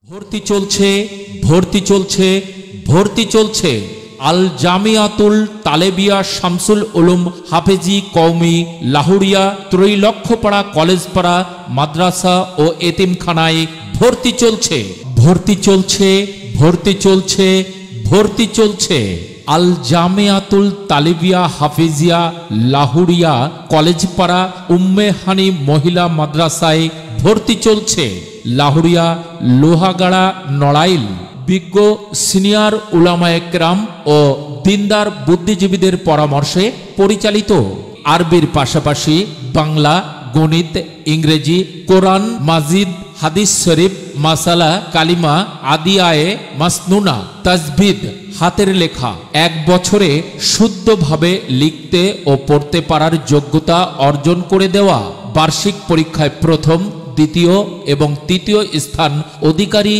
ভর্তি চলছে ভর্তি চলছে ভর্তি চলছে আল জামিয়াতুল তালেবিয়া শামসুল উলুম হাফেজি কওমি লাহুরিয়া ত্রৈলক্ষপাড়া কলেজপাড়া মাদ্রাসা ও এতিমখানায় ভর্তি চলছে ভর্তি চলছে ভর্তি চলছে ভর্তি চলছে আল জামিয়াতুল তালেবিয়া হাফেজিয়া লাহুরিয়া কলেজপাড়া উম্মে হানি মহিলা মাদ্রাসায় ভর্তি চলছে লাহুরিয়া লোহাগাড়া নড়াইল বিজ্ঞ সিনিয়র উলামায়ে কেরাম ও দিনদার বুদ্ধিজীবীদের পরামর্শে পরিচালিত আরবির পাশাপাশি বাংলা গণিত ইংরেজি কোরআন মাজিদ হাদিস শরীফ মাসালা কালিমা আদিয়ায়ে মাসনুনা তাজবিদ হাতের লেখা এক বছরে শুদ্ধভাবে লিখতে ও পড়তে পারার যোগ্যতা অর্জন করে দেওয়া বার্ষিক পরীক্ষায় প্রথম দ্বিতীয় এবং তৃতীয় স্থান অধিকারী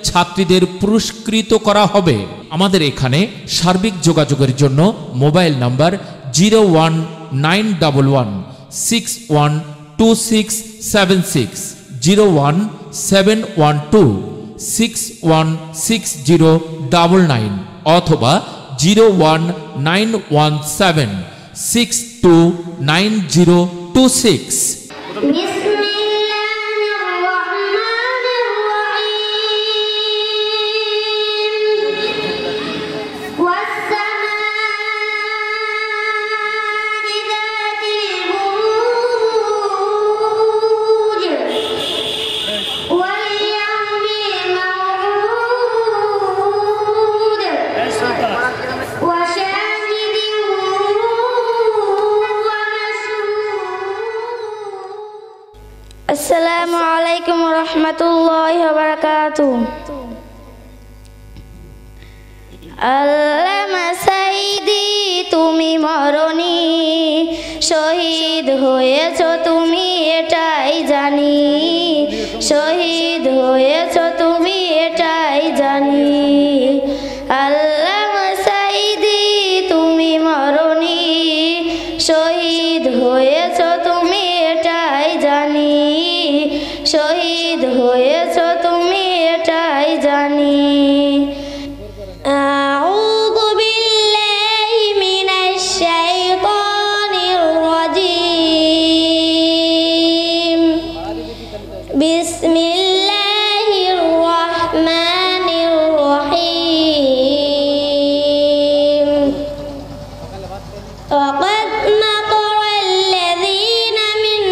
ছাত্রীদের পুরস্কৃত করা হবে। আমাদের এখানে সার্বিক যোগাযোগের জন্য মোবাইল নাম্বার 01911612676 01712616099 অথবা 01917629026। আসসালামু আলাইকুম ওয়া রাহমাতুল্লাহি ওয়া বারাকাতুহু। আল্লামা সাইদি তুমি মরণি শহীদ হয়েছ তুমি এটাই জানি, শহীদ হয়েছ তুমি এটাই জানি। আল্লামা সাইদি তুমি মরণি শহীদ হয়েছ তুমি এটাই জানি, শহীদ হয়েছ তুমি এটাই জানি। আউযু বিল্লাহি মিনাশ শাইতানির রাজীম। বিসমিল্লাহির রাহমানির রহিম। وقد مكر الذين من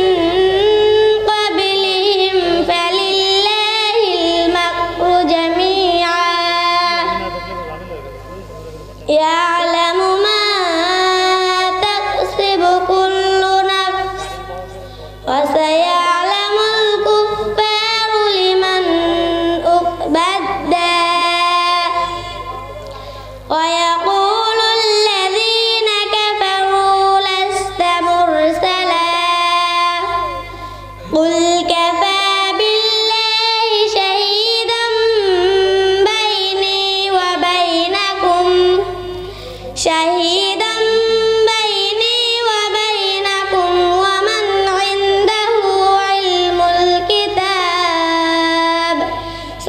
قبلهم فلله المكر جميعا يعلم ما تكسب كل نفس وسيعلم الكفار لمن عقبى الدار ويقول الذين كفروا لست مرسلا قل كفى بالله شهيدا بيني وبينكم شهيدا بيني وبينكم ومن عنده علم الكتاب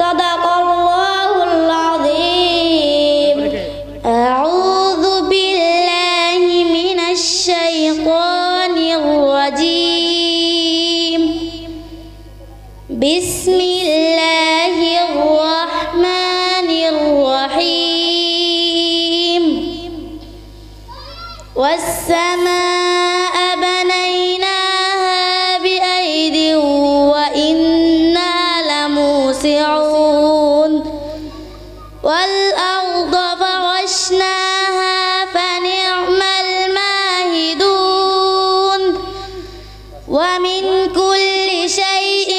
صدق الله العظيم. أعوذ بالله من الشيطان الرجيم. بسم الله الرحمن الرحيم. والسماء بنيناها بأيد وإنا لموسعون والأرض فرشناها فنعم الماهدون ومن كل شيء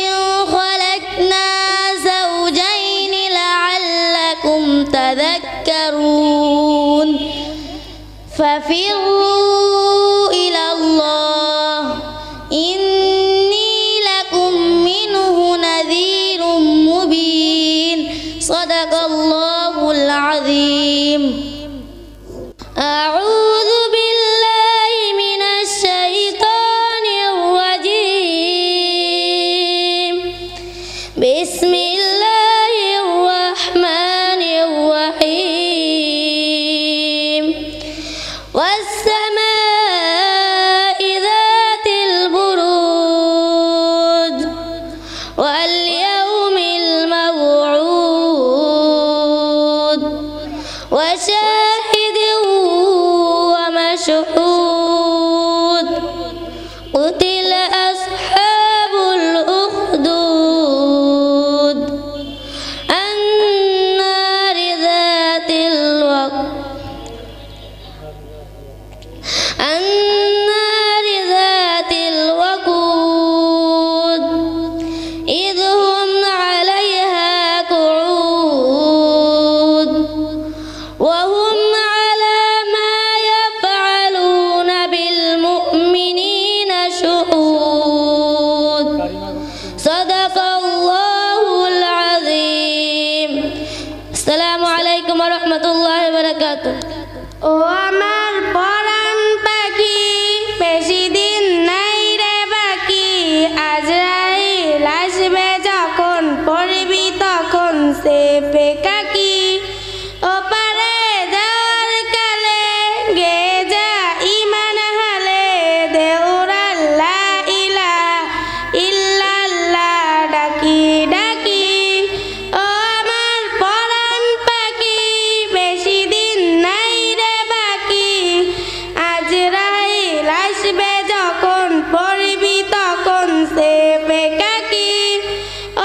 خلقنا زوجين لعلكم تذكرون ففروا إلى الله إني لكم منه نذير مبين صدق الله العظيم. أعوذ بالله من الشيطان الرجيم. بسم الله রহমতুল্লাহি ওয়া বারাকাতুহু। ও আমার পরাণ পাখি, বেশি দিন নাই রে বাকি, আজরাইল আসবে যখন পড়বি তখন সেপে কাকি। ওপারে যাওয়ার কালে গে যা ইমান হালে, দেউরাল লা ইলাহা ইল্লাল্লাহ ডাকি ডাকি। ও আমার পরাণ পাখি, বেশি দিন নাই রে বাকি, আজরাইল আসবে যখন পড়বি তখন সেপে কাকি।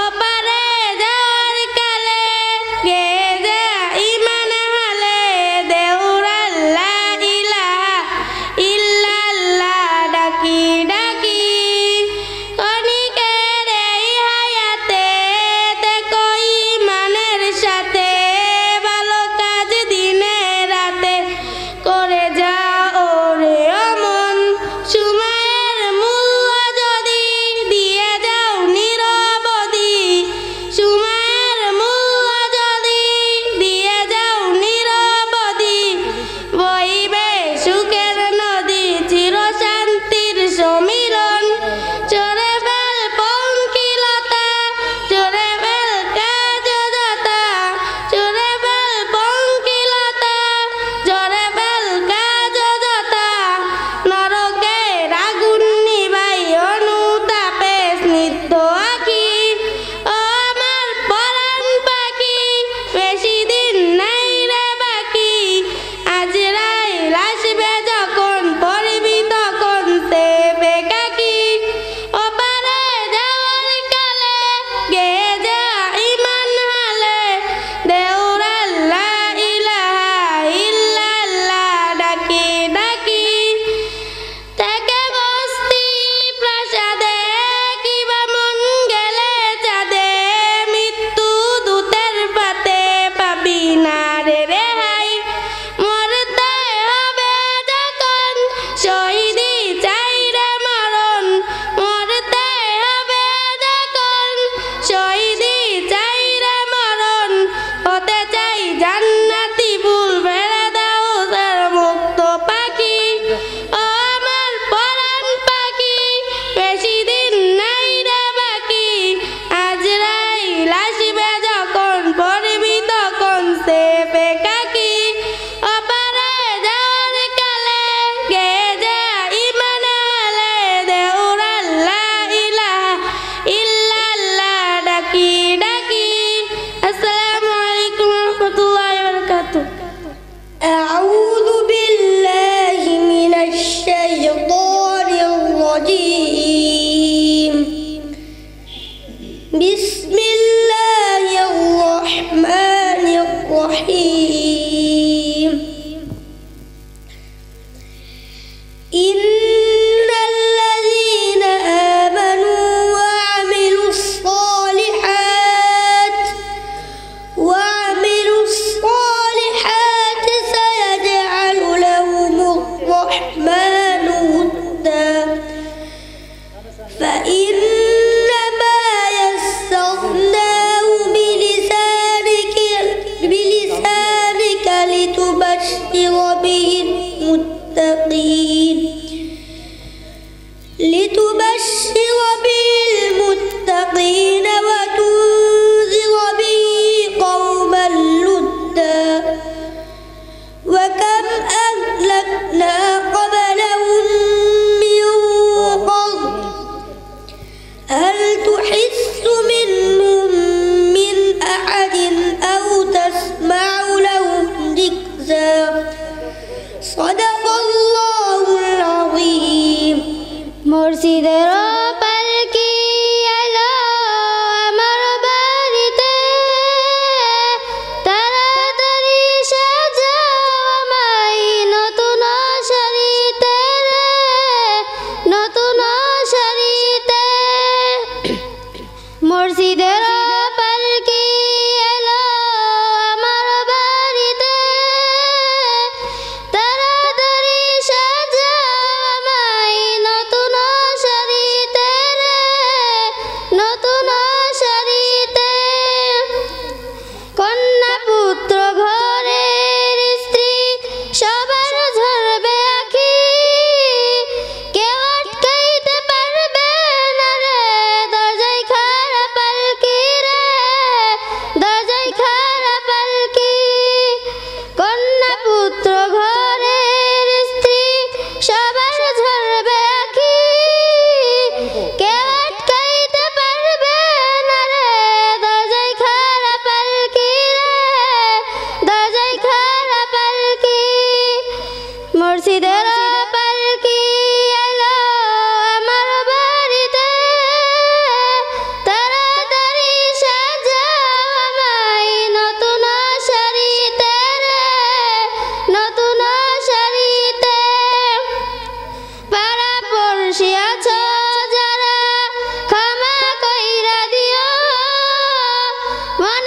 ওপারে যাওয়ার কালে গে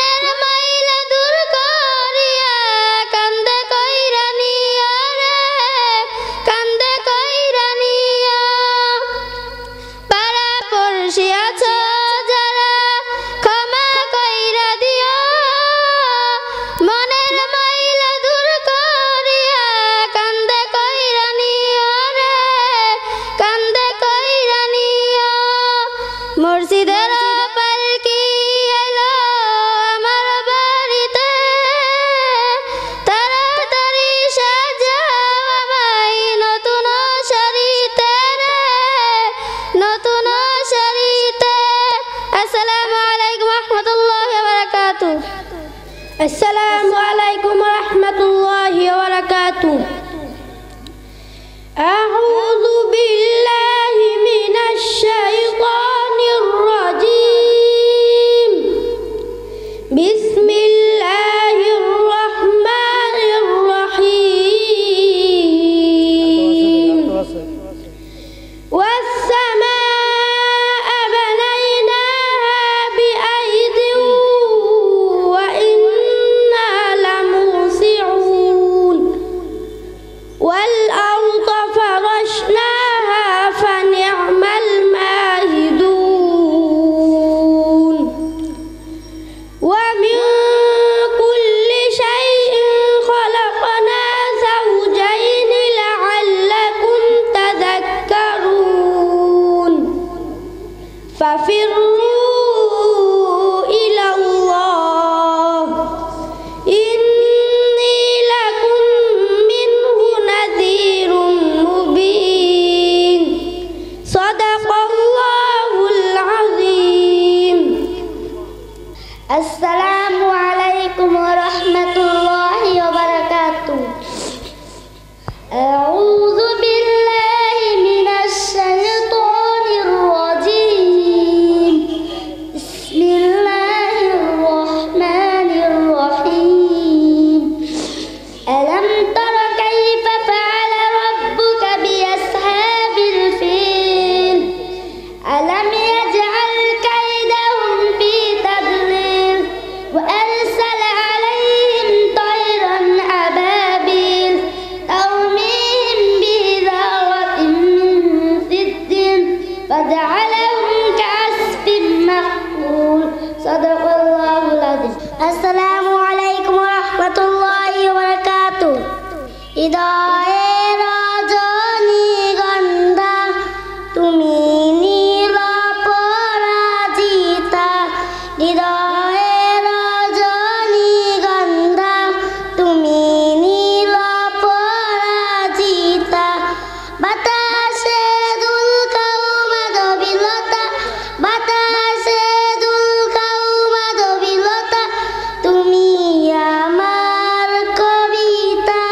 মনের মাইলা দূর করিয়া কান্দে কইরা নিয়া রে কান্দে কইরা নিয়া পাড়া পড়শি আছো যারা ক্ষমা কইরা দিও মনের মাইলা দূর করিয়া কান্দে কইরা নিয়া রে কান্দে কইরা নিয়া মুর্শিদের পালকি এলো আমার বাড়িতে তাড়াতাড়ি সাজাও আমায় নতুন শাড়িতে রে নতুন শাড়িতে আসসালামু আলাইকুম রহমতুল্লাহি ওয়া বারাকাতুহু আসসালামু আলাইকুম রহমতুল্লাহি ওয়া বারাকাতুহু أعوذ بالله من الشيطان الرجيم بسم الله الرحمن الرحيم والسماء بنيناها بأيد وإنا لموسعون والأرض فرشناها فنعم الماهدون ومن كل شيء خلقنا زوجين لعلكم تذكرون ففروا إلى الله إني لكم منه نذير مبين صدق الله العظيم السلام عليكم ورحمة الله وبركاته أعوذ بالله من الشيطان الرجيم بسم الله الرحمن الرحيم ألم تر كيف فعل ربك بأصحاب الفيل ألم يجعل كيدهم في تضليل وأرسل عليهم طيرا أبابيل ترميهم بحجارة من سجيل فجعلهم كعصف مأكول صدق الله العظيم السلام عليكم ورحمة الله وبركاته হৃদয়ে রজনীগন্ধা তুমি নীল পরাজিতা হৃদয়ে রজনীগন্ধা তুমি নীল পরাজিতা বাতাসে দুলকাও মাধবীলতা বাতাসে দুলকাও মাধবীলতা তুমি আমার কবিতা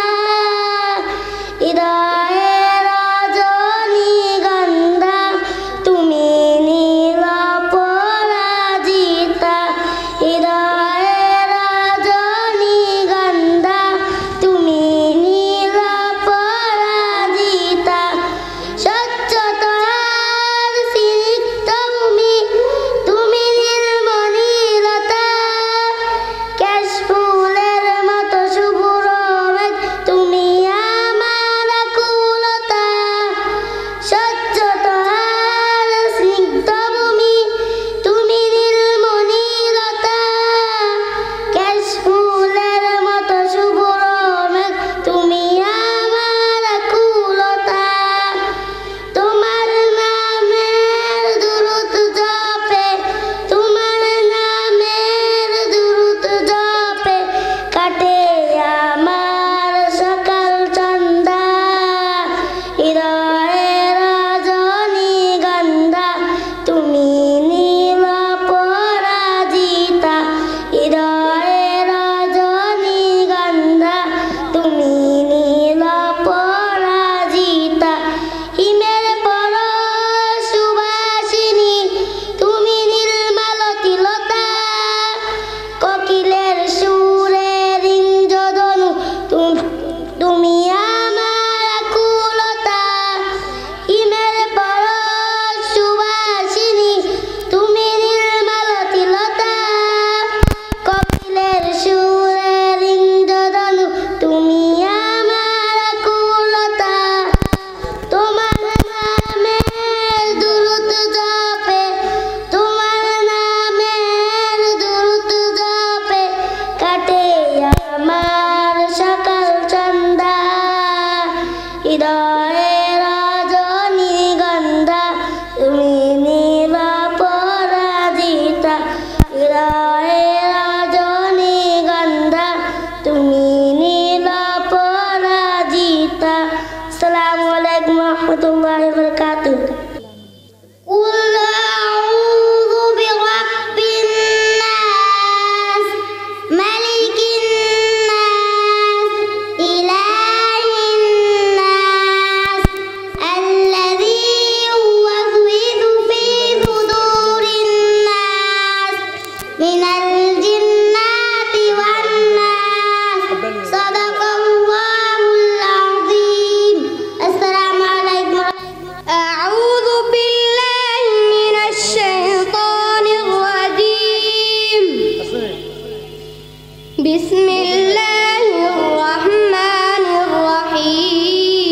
بسم الله الرحمن الرحيم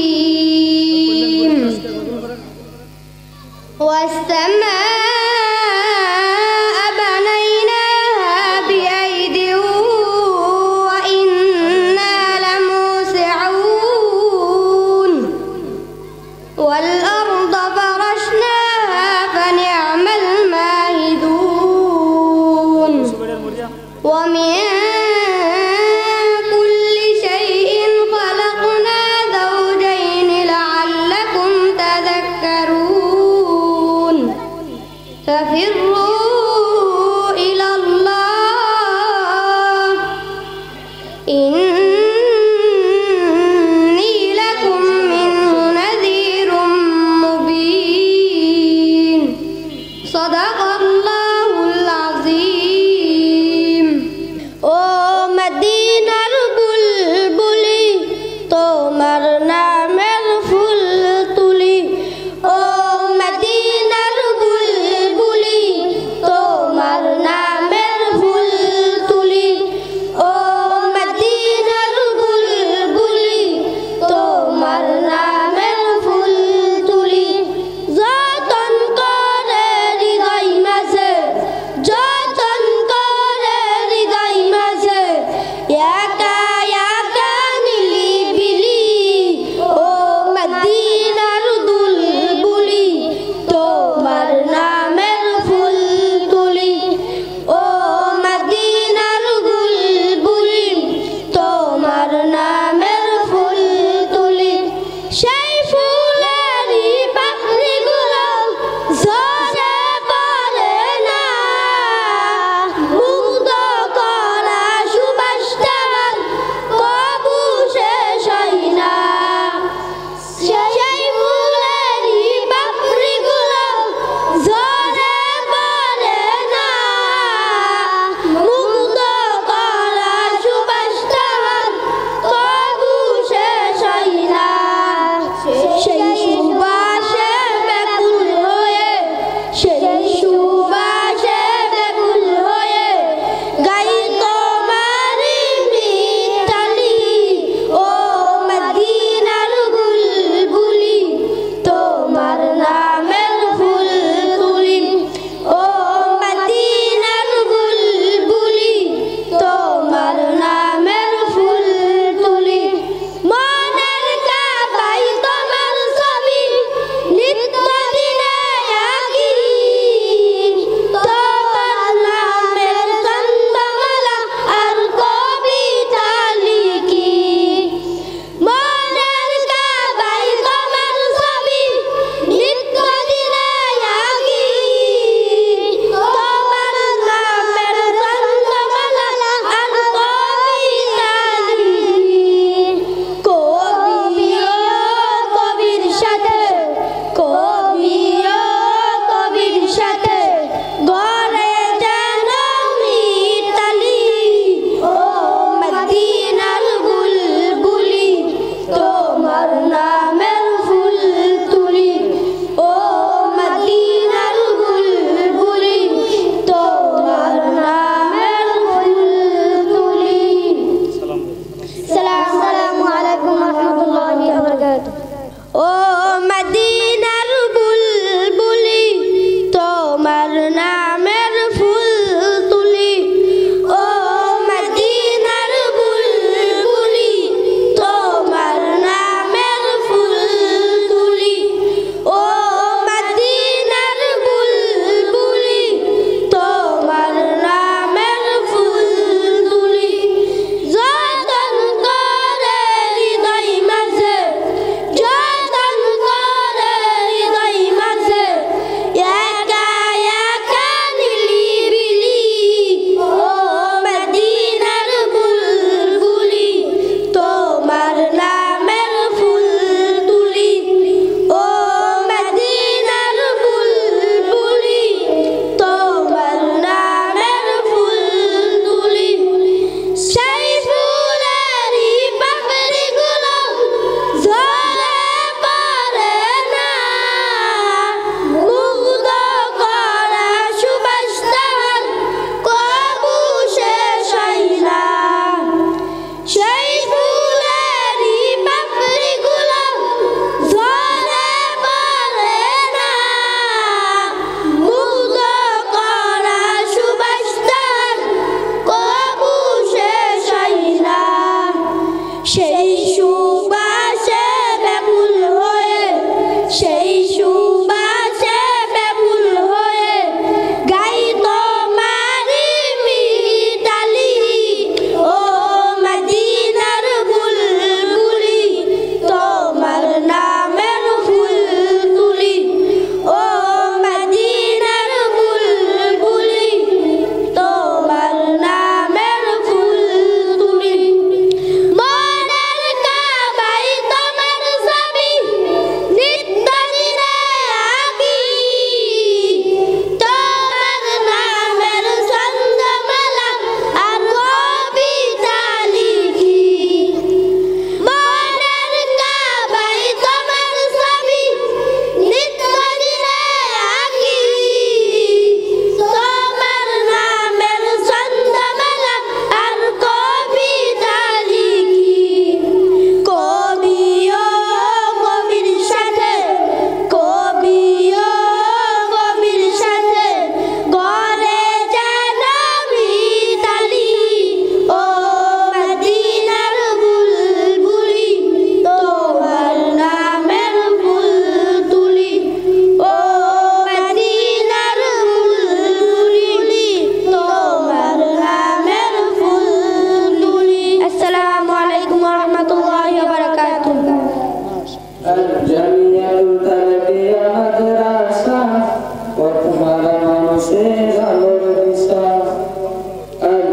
والسماء بنيناها بأيد وإنا لموسعون والأرض فرشناها فنعم الماهدون ومن كل شيء خلقنا زوجين لعلكم تذكرون ففروا إلى الله إني لكم منه نذير مبين صدق الله العظيم.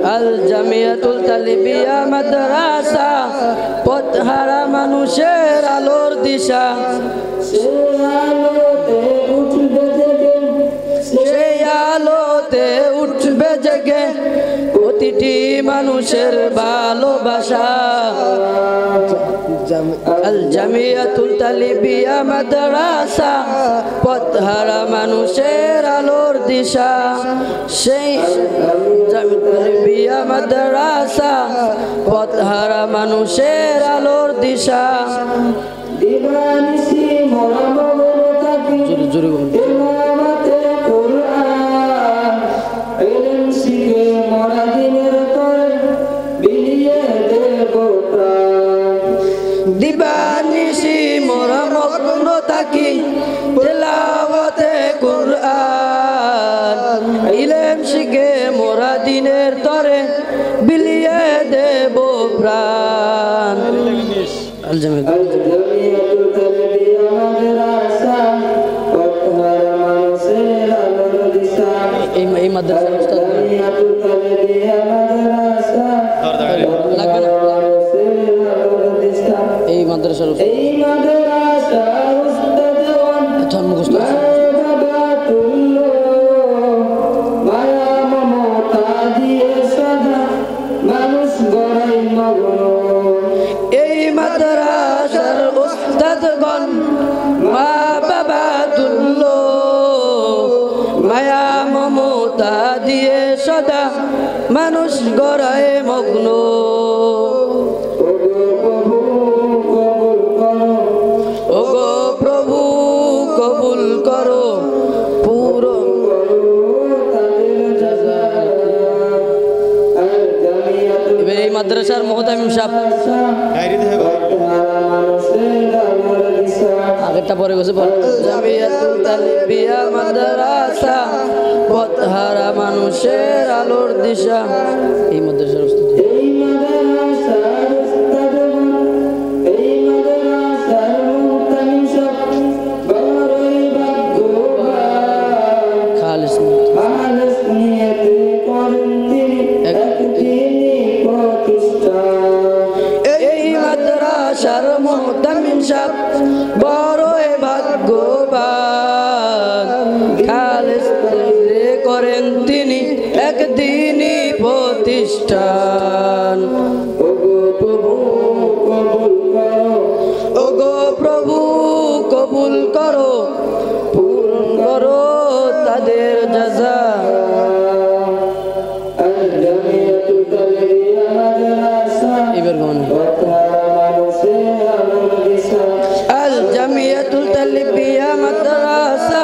আল জামিয়াতুল তালিবিয়া মাদ্রাসা পথহারা মানুষের আলোর দিশা সেই আলোতে উঠবে জেগে প্রতিটি মানুষের ভালোবাসা আল জামিয়াতুল তালিবিয়া মাদ্রাসা পথহারা মানুষের আলোর দিশা সেই জামিয়া মাদ্রাসা পথহারা মানুষের আলোর দিশা দিবানিসি মোরামগর থাকি জোরে তেলাওয়াতে কুরআন ইলম শিখে মোরা দিনের তরে বিলিয়ে দেব প্রাণ দিবানিসি মোরামগর থাকি তেলাওয়াতে কুরআন ইলম শিখে মোরা দিনের তরে বিলিয়ে দেব প্রাণ আল জামিয়াতুল তালিবিয়া মাদ্রাসা পথহারা মানুষের আলোর দিশা এই মাদ্রাসার উস্তাদ জামিয়াতুল তালিবিয়া মাদ্রাসা পথহারা মানুষের আলোর দিশা এই মাদ্রাসার উস্তাদগণ আচ্ছা মুখস্থ মায়া মমতা দিয়ে সদা মানুষ গড়াই মগ্ন এই মাদ্রাসার উস্তাদগণ মা বাবা তুল্য মায়া মমতা দিয়ে সদা মানুষ গড়ায় মগ্ন ওগো প্রভু কবুল করো পূরণ এবার এই মাদ্রাসার মুহতামিম সাহেব আগেরটা পরে গেছে জামিয়াতুল তালিবিয়া মাদ্রাসা পথহারা মানুষের আলোর দিশা এই মাদ্রাসার উস্তাদ বড়ই ভাগ্যবান খালেস করেন তিনি একদিনই প্রতিষ্ঠান ওগো প্রভু কবুল করো পূরণ করো তাদের জাযা এবার গান জামিয়াতুল তালিবিয়া মাদ্রাসা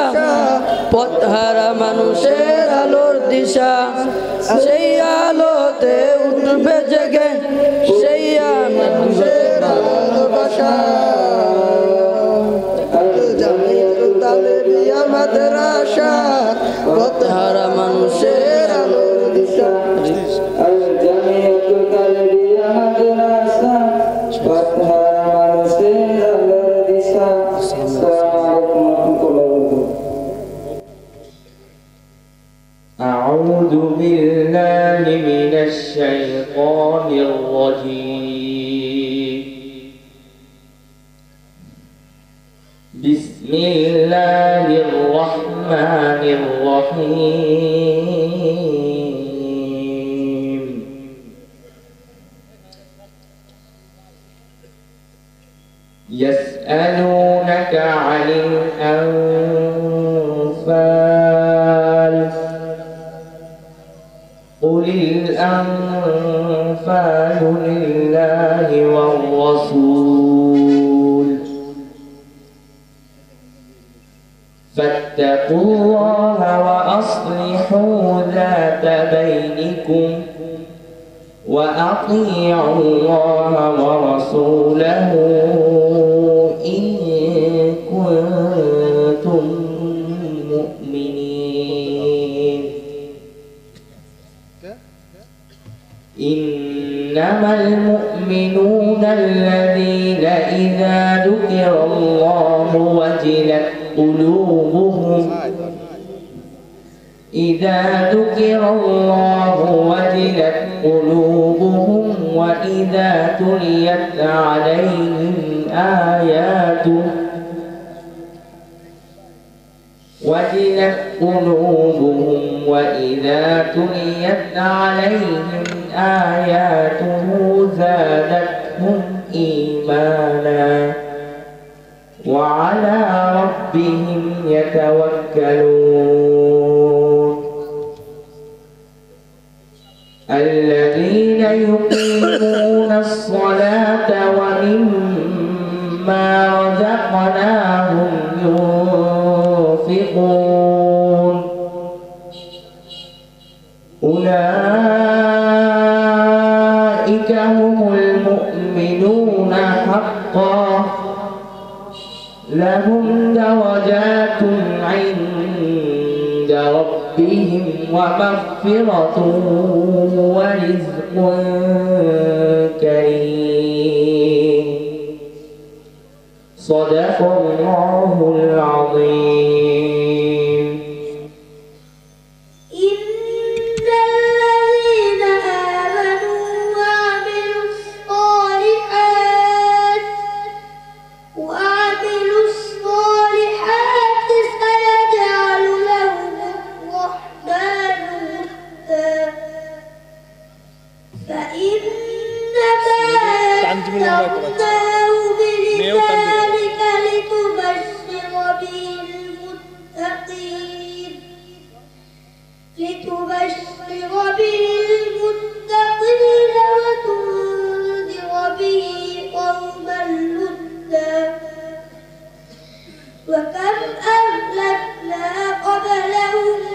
পথহারা মানুষের আলোর দিশা সেই আলোতে উঠবে জেগে সেই মানুষের ভালোবাসা জামিয়াতুল তালিবিয়া মাদ্রাসা পথহারা মানুষের আলোর দিশা জামিয়াতুল তালিবিয়া মাদ্রাসা পথহারা মানুষের আলোর দিশা أعوذ بالله من الشيطان الرجيم بسم الله الرحمن الرحيم يسألونك عن الأنفال قل الأنفال لله والرسول فاتقوا الله وأصلحوا ذات بينكم وأطيعوا الله ورسوله إن كنتم مؤمنين إنما المؤمنون الذين إذا ذكر الله وجلت قلوبهم إذا ذكر الله وجلت قلوبهم وإذا تليت عليهم آياته وجلت قلوبهم وإذا تليت عليهم آياته زادتهم إيمانا وعلى ربهم يتوكلون الذين يقيمون الصلاة ومما رزقناهم ينفقون أولئك هم المؤمنون حقا لهم درجات عند ربهم ومغفرة ورزق كريم صدق الله العظيم. لتبشر به المتقين وتنذر به قوما لدا وكم أهلكنا قبلهم